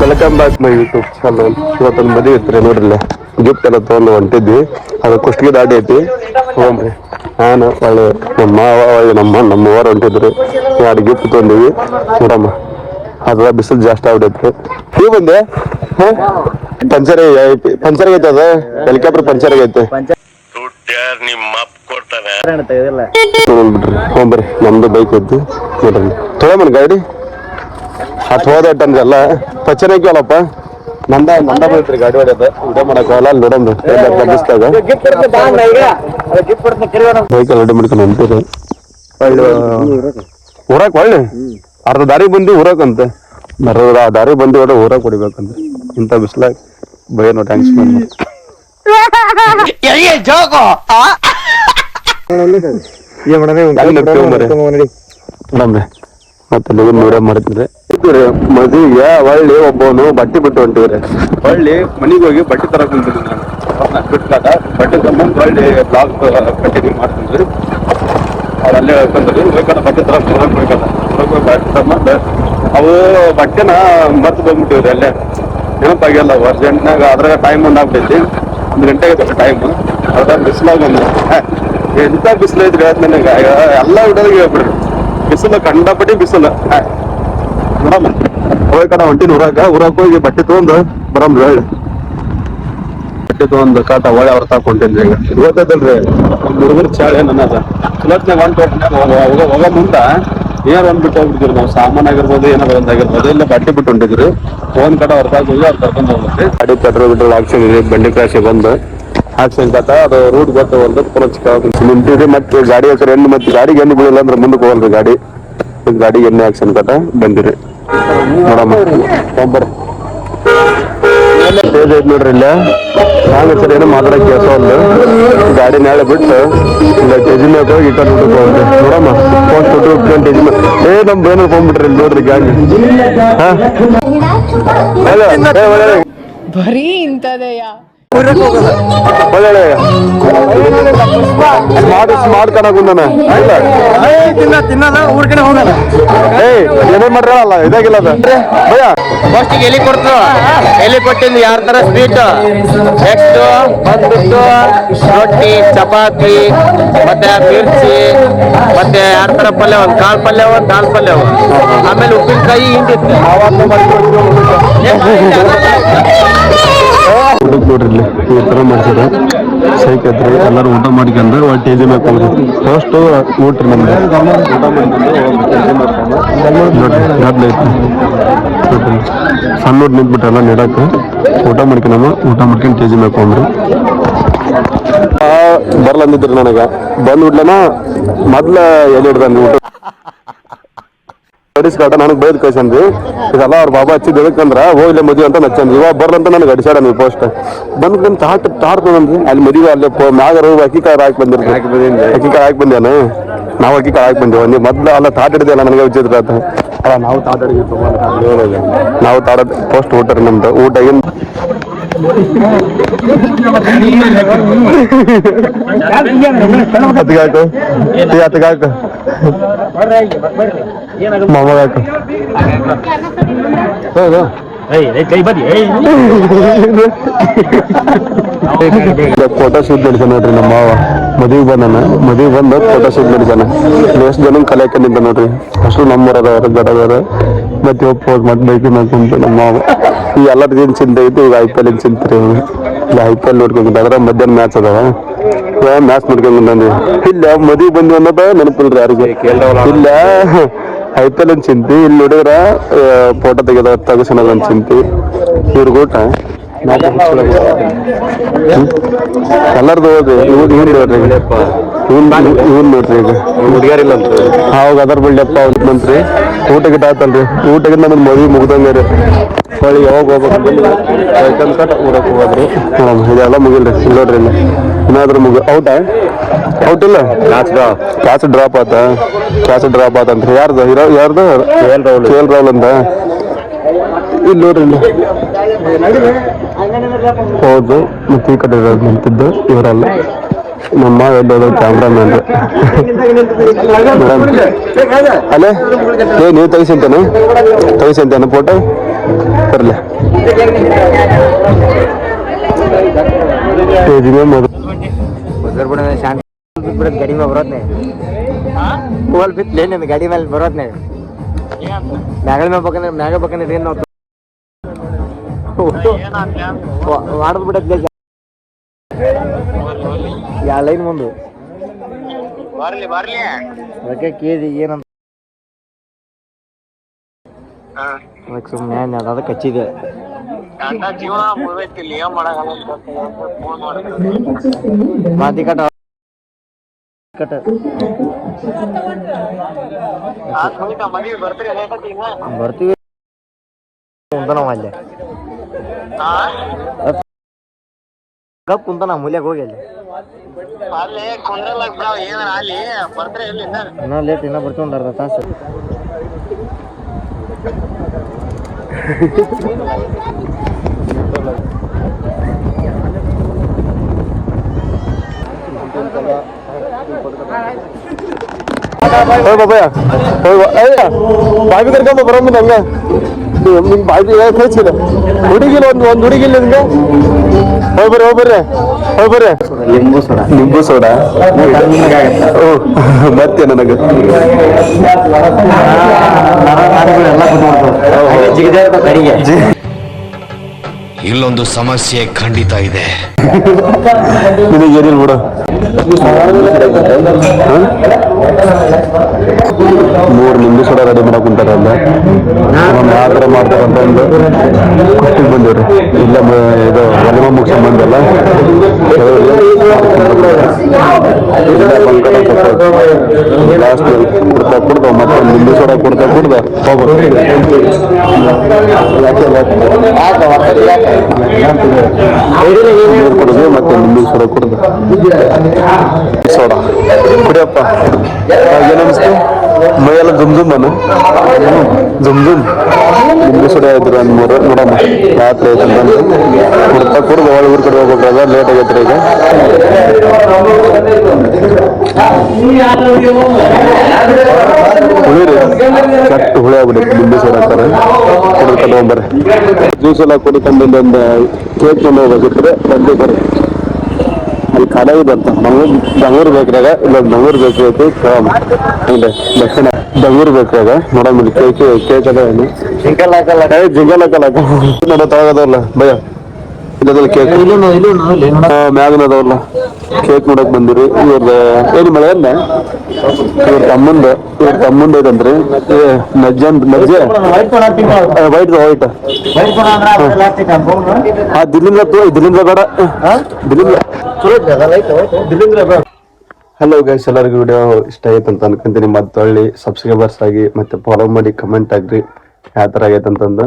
Welcome back my YouTube channel. ಇವತ್ತೊಂದು ಮದುವೆ ಇತ್ತು ನೋಡ್ರಲ್ಲ, ಗಿಫ್ಟ್ ಎಲ್ಲ ತೊಗೊಂಡು ಹೊಂಟಿದ್ವಿ. ಅದು ಕುಷ್ಟಗಿ ದಾಟಿ ಐತಿ. ಹೋಗ್ರಿ, ನಾನು ಒಳ್ಳೆ ನಮ್ಮ ಮಾವ ನಮ್ಮ ಓರ್ ಹೊಂಟಿದ್ರು. 2 ಗಿಫ್ಟ್ ತೊಗೊಂಡಿವಿ ನೋಡಮ್ಮ. ಅದ್ರ ಬಿಸಿಲು ಜಾಸ್ತಿ ಆಗ್ಬಿಟ್ಟೈತಿ. ನೀವು ಬಂದೆ ಪಂಚರ್ ಆಗೈತೆ, ಅದು ಹೆಲಿಕಾಪ್ಟರ್ ಪಂಚರ್ ಆಗೈತೆ. ಹೋಗ್ಬರ್ರಿ, ನಮ್ದು ಬೈಕ್ ಐತಿ ನೋಡ್ರಿ. ತೊಗೊಮನ್ ಗಾಡಿ ಹತ್ ಹೋದಲ್ಲ ಪಂಚರ್ ಹಾಕಿವಲ್ಲಪ್ಪ. ನಂದ ಬೈತ್ರಿ ಗಾಡಿ ಹೊಡ್ಯದ. ಊಟ ಮಾಡಕ್ ಹೋಗಲ್ಲ, ಅಲ್ಲಿ ನೋಡಮ್ರಿ ಬಿಸ್ಲಾಗ ಬೈಕಲ್ಲಿ ರೆಡಿ ಮಾಡ್ಕೊಂಡು ಹೊಂಟಿರಿ. ಊರಾಕ್ ಒಳ್ಳೆ ಅರ್ಧ ದಾರಿ ಬಂದಿ ಊರಾಕಂತ, ದಾರಿ ಬಂದಿ ಹೋದ್ರೆ ಊರಾಕ್ ಹೊಡಿಬೇಕಂತ. ಇಂಥ ಬಿಸ್ಲಾಗ ಬೈನೋ ಟ್ಯಾಂಕ್ಸ್ ಮಾಡಿ ಮತ್ತೆ ನೋಡ ಮಾಡ್ತಿದ್ರೆ ಮದುವೆಗೆ ಒಳ್ಳೆ ಒಬ್ಬವನು ಬಟ್ಟೆ ಬಿಟ್ಟು ಹೊಂಟಿವ್ರಿ. ಒಳ್ಳೆ ಮನಿಗೆ ಹೋಗಿ ಬಟ್ಟೆ ತರಕ್ ಕುಂತಿದ್ವಿ. ನಾನು ಬಿಟ್ಲಾಗ ಬಟ್ಟೆ ತಗೊಂಡು ಒಳ್ಳೆ ಬ್ಲಾಗ್ ಕಂಟಿನ್ಯೂ ಮಾಡ್ತಿದ್ವಿ. ಅವ್ರು ಅಲ್ಲೇ ಹೇಳ್ಕೊಂಡ್ರಿ ಬೇಕಂದ್ರೆ ಬಟ್ಟೆ ತರಕ್ ಬಟ್ಟೆ ತಗೊಂಡು ಅವು ಬಟ್ಟೆನ ಮರ್ತು ಬಂದ್ಬಿಟ್ಟಿವ್ರಿ. ಅಲ್ಲೇ ನೆನಪಾಗಿಲ್ಲ ಅರ್ಜೆಂಟ್ನಾಗ. ಅದ್ರಾಗ ಟೈಮ್ ಆಗ್ಬಿಟ್ಟೈತಿ, 1 ಗಂಟೆ ಆಗೈತೆ ಟೈಮ್. ಅದ್ರ ಬಿಸಿಲಾಗ ಎಂತ ಬಿಸಿಲು ಐತ್ರಿ ನನಗೆ ಎಲ್ಲ ಹುಡುಗಿಗೆ ಹೇಳ್ಬಿಡ್ರಿ. ಬಿಸಿಲು ಕಂಡಪಟ್ಟಿ ಬಿಸಿಲು ನೋಡಮ್ಮ. ಹೋಗಿ ಕಡೆ ಹೊಂಟಿನ ಊರಾಗ ಹೋಗಿ ಬಟ್ಟೆ ತಗೊಂಡು ಬರಮ್. ಹೇಳಿ ಬಟ್ಟೆ ತಗೊಂಡು ಕಾಟ ಒಳ್ಳೆ ಅವ್ರ ತಾಕೊಂಡೇನ್ರಿ. ಈಗ ಗೊತ್ತೈತಲ್ರಿ ಹುಡುಗರು ಚಾಳೆ ನನ್ನದ ಚಲೋತ್ನಾಗ ಹೋಗ ಮುಂದ ಏನಾರು ಒಂದ್ಬಿಟ್ಟು ಹೋಗ್ಬಿಡ್ತೀವಿ ನಾವು. ಸಾಮಾನ್ ಆಗಿರ್ಬೋದು, ಏನಾರು ಒಂದಾಗಿರ್ಬೋದು. ಇಲ್ಲ ಬಟ್ಟೆ ಬಿಟ್ಟು ಹೊಂಟಿದ್ರಿ. ಫೋನ್ ಕಡೆ ಅವ್ರ ತಾಗ ಹೋಗಿ ಅವ್ರು ಕರ್ಕೊಂಡು ಹೋಗ್ಬಿಟ್ರಿ. ಗಾಡಿ ಪೆಟ್ರೋಲ್ ಹಾಕ್ಸಿದ್ರಿ. ಬಂಡಿ ಕ್ರಾಶಿಗೆ ಬಂದು ಹಾಕ್ಸಿಂತ ಅದು ರೂಟ್ ಗೊತ್ತ ಒಂದು ನಿಂತಿದ್ರಿ. ಮತ್ತೆ ಗಾಡಿ ಹಾಕ್ರಿ ಎಣ್ಣೆ, ಮತ್ತೆ ಗಾಡಿಗೆ ಎಣ್ಣೆ ಬೀಳಿಲ್ಲ ಅಂದ್ರೆ ಮುಂದಕ್ಕೆ ಹೋಗಲ್ರಿ. ಗಾಡಿಗೆ ಎಣ್ಣೆ ಹಾಕ್ಸಿನ ಕಟ ಬಂದಿರಿ ನೋಡಮ್ಮ. ಒಬ್ಬರು ಸ್ಟೇಜ್ ಐತಿ ನೋಡ್ರಿ. ಇಲ್ಲ ಹಂಗ ಸರಿ ಏನೋ ಮಾತಾಡಕ್ಕೆ ಕೆಲಸ ಒಂದು ಗಾಡಿ ನಾಳೆ ಬಿಟ್ಟು ಇಲ್ಲ ಟೆಜಿ ಮ್ಯಾಗ ಹೋಗಿ ಈ ಕಡೆ ಹೋಗ್ರಿ ನೋಡಮ್ಮ. ಟೆಜಿ ಮ್ಯಾಗ ನಮ್ ಬೇನ ಹೋಗ್ಬಿಟ್ರಿ ಇಲ್ಲಿ ನೋಡ್ರಿ ಗಾಡಿ. ಬರೀ ಇಂಥದೆಯಾ ಏನೇನ್ ಮಾಡ್ರಲ್ಲ ಇದಾಗಿಲ್ಲ ಫಸ್ಟ್ ಎಲಿ ಕೊಡ್ತು. ಎಲಿ ಕೊಟ್ಟಿಂದ 2 ತರ ಸ್ವೀಟ್. ನೆಕ್ಸ್ಟ್ ಬಂದ್ಬಿಟ್ಟು ರೊಟ್ಟಿ, ಚಪಾತಿ, ಮತ್ತೆ ಮಿರ್ಚಿ, ಮತ್ತೆ 2 ತರ ಪಲ್ಯ, ಒಂದು ಕಾಳು ಪಲ್ಯ, ಒಂದು ದಾಲ್ ಪಲ್ಯ, ಆಮೇಲೆ ಉಪ್ಪಿನಕಾಯಿ ಹಿಂಡಿತ್ತು. ಊಟಕ್ಕೆ ನೋಡ್ರಿ ಇಲ್ಲಿ ಈ ತರ ಮಾಡ್ತಾರ. ಸೈಕ್ ಐತ್ರಿ. ಎಲ್ಲರೂ ಊಟ ಮಾಡ್ಕೊಂಡು ಟೇಜಿ ಮ್ಯಾಗ ಹೋಗ್ರಿ. ಫಸ್ಟ್ ಊಟ ನಮ್ದು ಊಟ ಮಾಡ್ಕೊಂಡು ಐತಿ ಸಣ್ಣ ಊಟ ನಿಂತ್ಬಿಟ್ರಲ್ಲ ನೀಡಾಕ. ಊಟ ಮಾಡ್ಕೊಂಡು ಟೇಜಿ ಮ್ಯಾಗ ಹೋಗ್ರಿ. ಬರ್ಲಂದಿದ್ರಿ ನನಗ ಬಂದ್ಬಿಡ್ಲೇನ ಮೊದ್ಲ ಎಲ್ಲಿ ಹಿಡ್ದಾನ ಊಟ ಕಾಟ ನನಗೆ ಬೈದ್ ಕಳ್ಸನ್ರಿ. ಇದೆಲ್ಲ ಅವ್ರ ಬಾಬಾ ಹಚ್ಚಿದ್ ಎದಕ್ಕಂದ್ರ ಹೋಗ್ಲೆ ಮದುವೆ ಅಂತ ನಚ್ಚನ್ರಿ. ಇವಾಗ ಬರ್ಲಂತ ನನಗೆ ಅಡಿಸಾಡ ನೀವು ಪೋಸ್ಟ್ ಬಂದ್ ತಾಡ್ತದನ್ರಿ. ಅಲ್ಲಿ ಮದುವೆ ಅಲ್ಲಿ ಮ್ಯಾಗ ಅಕ್ಕಿಕಾಯಿ ಹಾಕಿ ಬಂದಿರ್ತೀವಿ. ಅಕ್ಕಿಕಾಯಿ ಹಾಕಿ ಬಂದೇನು ನಾವು ಅಕ್ಕಿಕಾಯಿ ಹಾಕಿ ಬಂದೇವ. ನೀವು ಮೊದ್ಲು ಅಲ್ಲ ತಾಟ ಹಿಡಿದಿಲ್ಲ ನನಗೆ ವಿಚಿತ್ರ ಆತ. ಅಲ್ಲ ನಾವು ತಾಟ ಹಿಡಿದ್ವಿ. ನಾವು ತಾಡ ಪೋಸ್ಟ್ ಊಟ ರೀ ನಮ್ದು. ಊಟ ಏನು ಹತ್ತಿಗಾಕು ಮಾಮಗಾಕು ಫೋಟೋ ಶೂಟ್ ನಡಿತಾನ ನೋಡ್ರಿ. ನಮ್ಮ ಮಾವ ಮದುವೆ ಬಂದ ಫೋಟೋ ಶೂಟ್ ನಡಿತಾನ. ಎಷ್ಟು ಜನ ಕಲಿಯಾಕ ನಿಂತ ನೋಡ್ರಿ. ಅಷ್ಟು ನಮ್ಮೂರದವ್ರ ಗಡದವ್ರ. ಮತ್ತೆ ಪೋಸ್ ಮಾಡಿ ಬೈಕ್ ಮ್ಯಾಗ ಕುಂತು ನಮ್ಮ ಮಾವ. ಈ ಎಲ್ಲರಿಗೇನು ಚಿಂತೆ ಐತಿ. ಈಗ IPL ಚಿಂತ್ರಿ. ಇಲ್ಲ IPL ನೋಡ್ಕೊಂಡ್ ಅದ್ರ ಮಧ್ಯಾಹ್ನ ಮ್ಯಾಚ್ ಅದಾವ. ಮ್ಯಾಚ್ ನೋಡ್ಕೊಂಡ್ ಬಂದಿ. ಇಲ್ಲ ಮದುವೆ ಬಂದ್ವಿ ಅನ್ನೋದ ನೆನಪಿಲ್ರಿ ಯಾರಿಗೆ. ಇಲ್ಲ IPL ಚಿಂತಿ. ಇಲ್ಲಿ ನೋಡಿದ್ರ ಫೋಟೋ ತೆಗಿಸೋದ ಚಿಂತಿ. ಇವ್ರಿಗೂಟ ಎಲ್ಲರದು ಹೋಗಿ ಇವನ್ ನೋಡ್ರಿ. ಈಗ ಹುಡುಗಿಯರಿಲ್ಲ ಅಂತ ಅವಾಗ ಅದರ ಬಿಡ್ಲಪ್ಪ ಮಂತ್ರಿ. ಊಟ ಗಿಟ್ಟ ಆತಲ್ರಿ. ಊಟಗಿಂತ ನಮ್ದು ಮದುವೆ ಮುಗ್ದಂಗೆ ಹೊಳ್ಳಿ ಯಾವಾಗ ಹೋಗ್ಬೇಕಂತ ಊರಕ್ಕೆ ಹೋಗೋದ್ರಿ. ಇದೆಲ್ಲ ಮುಗಿಲ್ರಿ. ಇಲ್ಲ ನೋಡ್ರಿ ಇಲ್ಲ ಏನಾದ್ರು ಔಟ್ ಇಲ್ಲ. ಕ್ಯಾಚ್ ಡ್ರಾಪ್ ಆತಂತ್ರಿ. ಯಾರ್ದು KL ರಾಹುಲ್ ಅಂತ ಇಲ್ಲಿ ನೋಡ್ರಿ. ಹೌದು. ಮತ್ತೆ ಈ ಕಡೆ ನಿಂತಿದ್ದು ಇವರಲ್ಲ. ನಮ್ಮ ಎಲ್ಲೋದು ಕ್ಯಾಮ್ರಾಮನ್ ಅಲ್ಲೇ ನೀವು ತೆಗಿಸಂತೇನೆ ಫೋಟೋ ಬರಲಿ ಸ್ಟೇಜಿಗೆ ಮೊದಲು ಶಾಂತಿ ಗಾಡಿ ಮೇಲೆ ಬರೋದ್ನೆ ಹೋಲ್ ಬಿತ್ಲೇ ನಿನ್ ಗಾಡಿ ಮೇಲೆ ಬರೋದ್ನೆ ಮ್ಯಾಗಳ ಮೇಲೆ ಬೇಕಂದ್ರೆ ಏನ್ ನಾವು ಮಾಡಿದ್ ಬಿಡತ್ಲೆ ಯಾ ಲೈನ್ ಮುಂದು ಅದಕ್ಕೆ ಕೇಳಿ ಏನಂತ ಅದಕ್ಕೆ ಸುಮ್ಮನೆ ಅದಕ್ಕೆ ಹಚ್ಚಿದೆ ಮಾತಿ ಕಟ ಬರ್ತೀವಿ ಕುಂತನ ಅಲ್ಲೇ ಕುಂತನ ಮೂಲ್ಯಾಗ ಹೋಗಿ ಅಲ್ಲಿ ಇನ್ನ ಲೇಟ್ ಇನ್ನ ಬರ್ತೀವಿ ಒಂದು ಅರ್ಧ ತಾಸು ಹೋಯ್ ಬಾಬಯ್ಯ ಬಾವಿ ಕರ್ಕೊಂಬ ಬರೋದು ನಂಗೆ ನಿಮ್ ಬಾವಿ ಕಳಿಸಿಲ್ಲ ಹುಡುಗಿಲ್ಲ ಒಂದು ಹುಡುಗಿಲ್ಲ ನಿಮ್ಗೆ ಹೋಗ್ಬರ್ರಿ ಲಿಂಬು ಸೋಡಾ ಮತ್ತೆ ನನಗೆ ಇಲ್ಲೊಂದು ಸಮಸ್ಯೆ ಖಂಡಿತ ಇದೆ. ನಿನಗೆ ಏನಿಲ್ಲ ಬಿಡು. 3 ನಿಂಬೆ ಸೋಡಾ ರೆಡಿ ಮಾಡಕ್ ಕುಂತಾರಲ್ಲ ಮಾತ್ರ ಮಾಡ್ತಾರಂತ ಒಂದು ಕುಟ್ಟಿಗೆ ಬಂದಿವ್ರಿ. ಇಲ್ಲ ಇದು ಒಲಮ ಮುಗಿಸ್ಕೊಂಡ್ ಬಂದಲ್ಲ ಲಾಸ್ಟ್ ಕುಡ್ದ ಮತ್ತೆ ನಿಂಬೆ ಸೋಡಾ ಕುಡ್ದ ಹೋಗ್ಬೋದು. ನೀರು ಕುಡಿದು ಮತ್ತೆ ನಿಂಬೆ ಸೋಡಾ ಕುಡ್ದು ಸೋಡಾ ಕುಡಿಯಪ್ಪ. ಏನನ್ನಿಸ್ತು? ಮೈಯೆಲ್ಲ ಜುಮ್ ನಿಂಬೆ ಸೋಡಾ ಇದ್ರು ಒಂದು 3 ನೋಡಮ್ಮ. ರಾತ್ರಿ ಆಯ್ತು ಕುಡ್ದು ಒಳ್ಳೆ ಊರ್ ಕಡೆ ಹೋಗ್ಬೇಕಾಗ ಲೇಟ್ ಆಗೈತ್ರಿ ಈಗ. ಹುಳಿರಿ ಕಟ್ಟು ಹುಳಿ ಆಗ್ಬಿಡುತ್ತೆ ನಿಂಬೆ ಸೋಡಾ ಅಂತಾರೆ. ಕುಡ್ಕೊಂಡು ಹೋಗ್ಬರ್ರಿ. ಜ್ಯೂಸ್ ಎಲ್ಲ ಕುಡ್ಕೊಂಡು ಒಂದು ಕೇಕ್ ಕೊಂಡು ಹೋಗ್ಬೇಕಿದ್ರೆ ಬಂದು ಬರ್ರಿ. ಅಲ್ಲಿ ಕಡೆ ಇದೆ ಅಂತ ಬೆಂಗಳೂರು ಬೇಕ್ರಿಯಾಗ ಇಲ್ಲ ಬೆಂಗಳೂರು ಬೇಕ್ರಿ ಐತಿ ಇಲ್ಲ ದಕ್ಷಿಣ ಬೆಂಗಳೂರು ಬೇಕ್ರಿಯಾಗ ನೋಡಮ್ ಇಲ್ಲಿ ಕೇಕ್ ಅದ ಏನು ಜಿಂಗಲ್ ಹಾಕಲ್ಲ ನೋಡ ತಗೋದಲ್ಲ ಭಯ ಇಲ್ಲದಲ್ಲ ಕೇಕ್ ಮ್ಯಾಗನ ಅದಾವಲ್ಲ ಕೇಕ್ ನೋಡಕ್ ಬಂದಿರಿ. ಇವ್ರದ ಏನು ಮಳೆ ಅಲ್ಲ ಇವ್ರ ತಮ್ಮಂದ ಐತಂದ್ರಿ ನಜ್ಜೆ ವೈಟ್ ದಿಲ್ಲಿಂದ್ರ ಬೇಡ ಹಲೋ ಗೈಸ್, ಎಲ್ಲರಿಗೂ ವಿಡಿಯೋ ಇಷ್ಟ ಆಯ್ತು ಅಂತ ಅನ್ಕೊಂತೀನಿ. ಮತ್ತೆ ಒಳ್ಳೆ ಸಬ್ಸ್ಕ್ರೈಬರ್ಸ್ ಆಗಿ ಮತ್ತೆ ಫಾಲೋ ಮಾಡಿ ಕಮೆಂಟ್ ಆಗ್ರಿ ಯಾವ ತರ ಆಗೈತೆ ಅಂತಂದು.